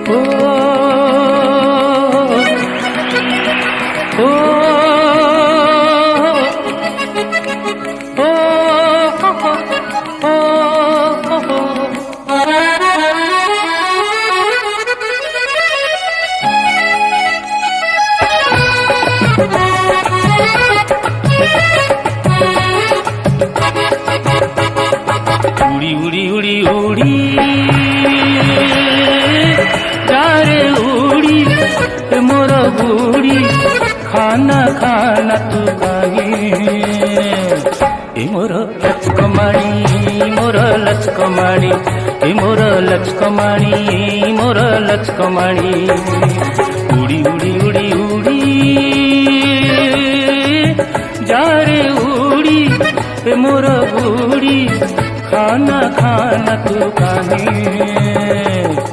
ओ ओ उड़ी उड़ी उड़ी उड़ी जारे उड़ी मोर बुड़ी खाना खाना तू कहीं मोर लचकमाणी मोर लचकमाणी मोर लचकमाणी मोर लचकमाणी उड़ी उड़ी उड़ी उड़ी जारे उड़ी मोर बुड़ी खाना खाना तू कहीं